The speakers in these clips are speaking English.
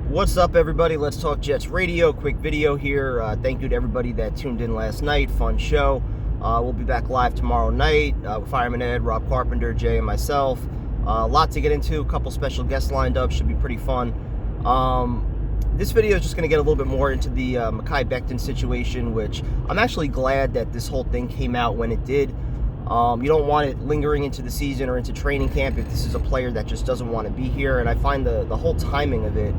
What's up, everybody? Let's Talk Jets Radio. Quick video here. Thank you to everybody that tuned in last night. Fun show. We'll be back live tomorrow night with Fireman Ed, Rob Carpenter, Jay, and myself. A lot to get into. A couple special guests lined up. Should be pretty fun. This video is just going to get a little bit more into the Mekhi Becton situation, which I'm actually glad that this whole thing came out when it did. You don't want it lingering into the season or into training camp if this is a player that just doesn't want to be here. And I find the whole timing of it,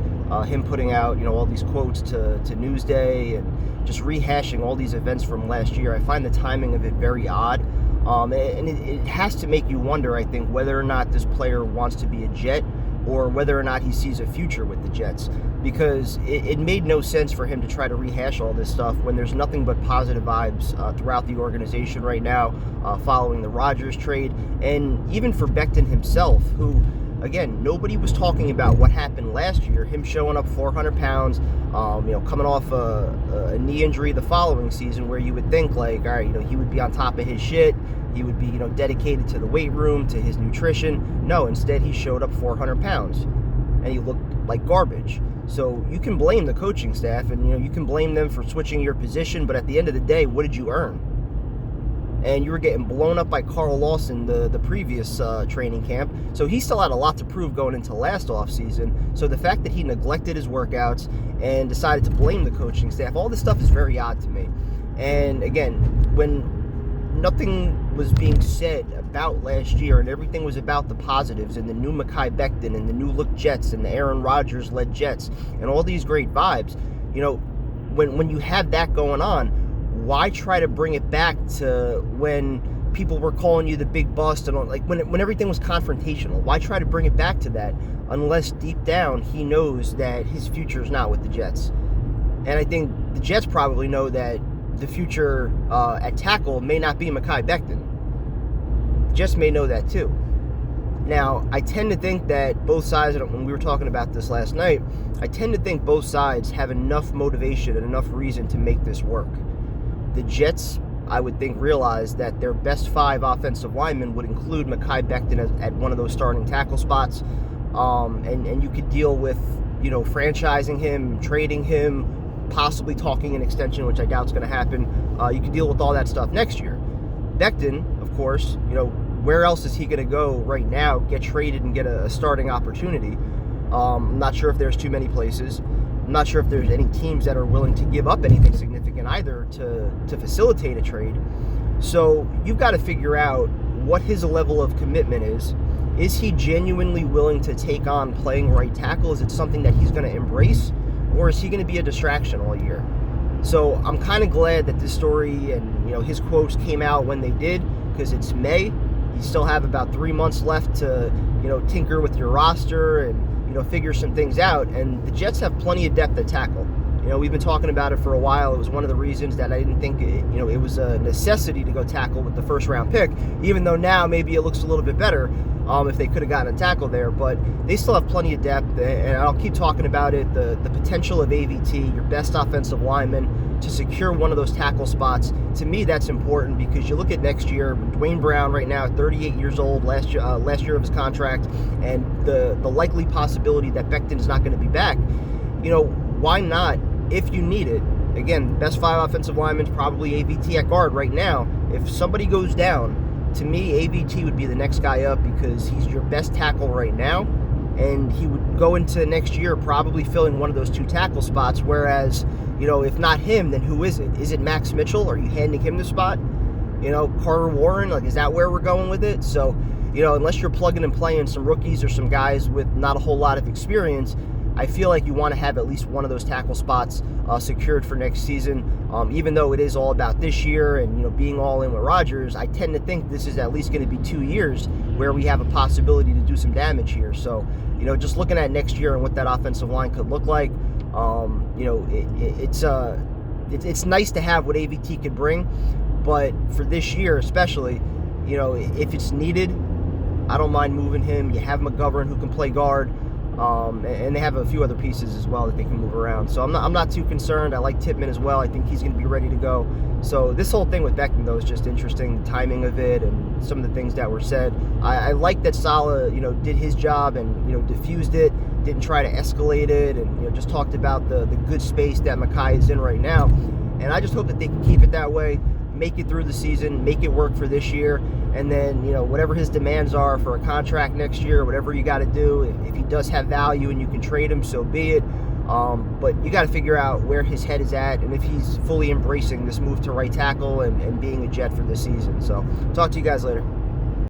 him putting out all these quotes to Newsday and just rehashing all these events from last year, I find the timing of it very odd. And it has to make you wonder, I think, whether or not this player wants to be a Jet or whether or not he sees a future with the Jets, because it made no sense for him to try to rehash all this stuff when there's nothing but positive vibes throughout the organization right now following the Rodgers trade. And even for Becton himself, who, again, nobody was talking about what happened last year, him showing up 400 pounds, coming off a knee injury the following season, where you would think, like, all right, he would be on top of his shit. He would be, dedicated to the weight room, to his nutrition. No, instead he showed up 400 pounds, and he looked like garbage. So you can blame the coaching staff, and you can blame them for switching your position, but at the end of the day, what did you earn? And you were getting blown up by Carl Lawson the previous training camp, so he still had a lot to prove going into last offseason. So the fact that he neglected his workouts and decided to blame the coaching staff, all this stuff is very odd to me. And again, when nothing was being said about last year and everything was about the positives and the new Mekhi Becton and the new look Jets and the Aaron Rodgers led Jets and all these great vibes, when you have that going on, why try to bring it back to when people were calling you the big bust and all, like when everything was confrontational? Why try to bring it back to that unless deep down he knows that his future is not with the Jets? And I think the Jets probably know that the future at tackle may not be Mekhi Becton. Jets may know that too. Now, I tend to think that both sides, and when we were talking about this last night, I tend to think both sides have enough motivation and enough reason to make this work. The Jets, I would think, realize that their best 5 offensive linemen would include Mekhi Becton at one of those starting tackle spots. And you could deal with, franchising him, trading him, possibly talking an extension, which I doubt is going to happen. You can deal with all that stuff next year. Becton, of course, where else is he going to go right now, get traded and get a starting opportunity? I'm not sure if there's too many places. I'm not sure if there's any teams that are willing to give up anything significant either to facilitate a trade. So you've got to figure out what his level of commitment is. Is he genuinely willing to take on playing right tackle? Is it something that he's going to embrace? Or is he going to be a distraction all year? So I'm kind of glad that this story and his quotes came out when they did, because it's May. You still have about 3 months left to tinker with your roster and figure some things out. And the Jets have plenty of depth at tackle. We've been talking about it for a while. It was one of the reasons that I didn't think it was a necessity to go tackle with the first round pick, even though now maybe it looks a little bit better if they could have gotten a tackle there. But they still have plenty of depth, and I'll keep talking about it. The potential of AVT, your best offensive lineman, to secure one of those tackle spots, to me that's important, because you look at next year, Dwayne Brown right now, 38 years old, last year of his contract, and the likely possibility that Becton is not going to be back. Why not, if you need it? Again, best 5 offensive linemen, probably AVT at guard right now. If somebody goes down, to me, AVT would be the next guy up, because he's your best tackle right now, and he would go into next year probably filling one of those 2 tackle spots, whereas, if not him, then who is it? Is it Max Mitchell? Are you handing him the spot? Carter Warren, is that where we're going with it? So, unless you're plugging and playing some rookies or some guys with not a whole lot of experience, I feel like you want to have at least one of those tackle spots secured for next season. Even though it is all about this year and being all in with Rodgers, I tend to think this is at least going to be 2 years where we have a possibility to do some damage here. So, just looking at next year and what that offensive line could look like, it's nice to have what AVT could bring, but for this year especially, if it's needed, I don't mind moving him. You have McGovern, who can play guard. And they have a few other pieces as well that they can move around. So I'm not too concerned. I like Tippmann as well. I think he's going to be ready to go. So this whole thing with Becton, though, is just interesting, the timing of it and some of the things that were said. I like that Saleh, did his job and, diffused it. didn't try to escalate it, and just talked about the good space that Mekhi is in right now. And I just hope that they can keep it that way, make it through the season, make it work for this year, and then whatever his demands are for a contract next year, whatever you got to do, if he does have value and you can trade him, so be it. But you got to figure out where his head is at and if he's fully embracing this move to right tackle and being a Jet for this season. So talk to you guys later.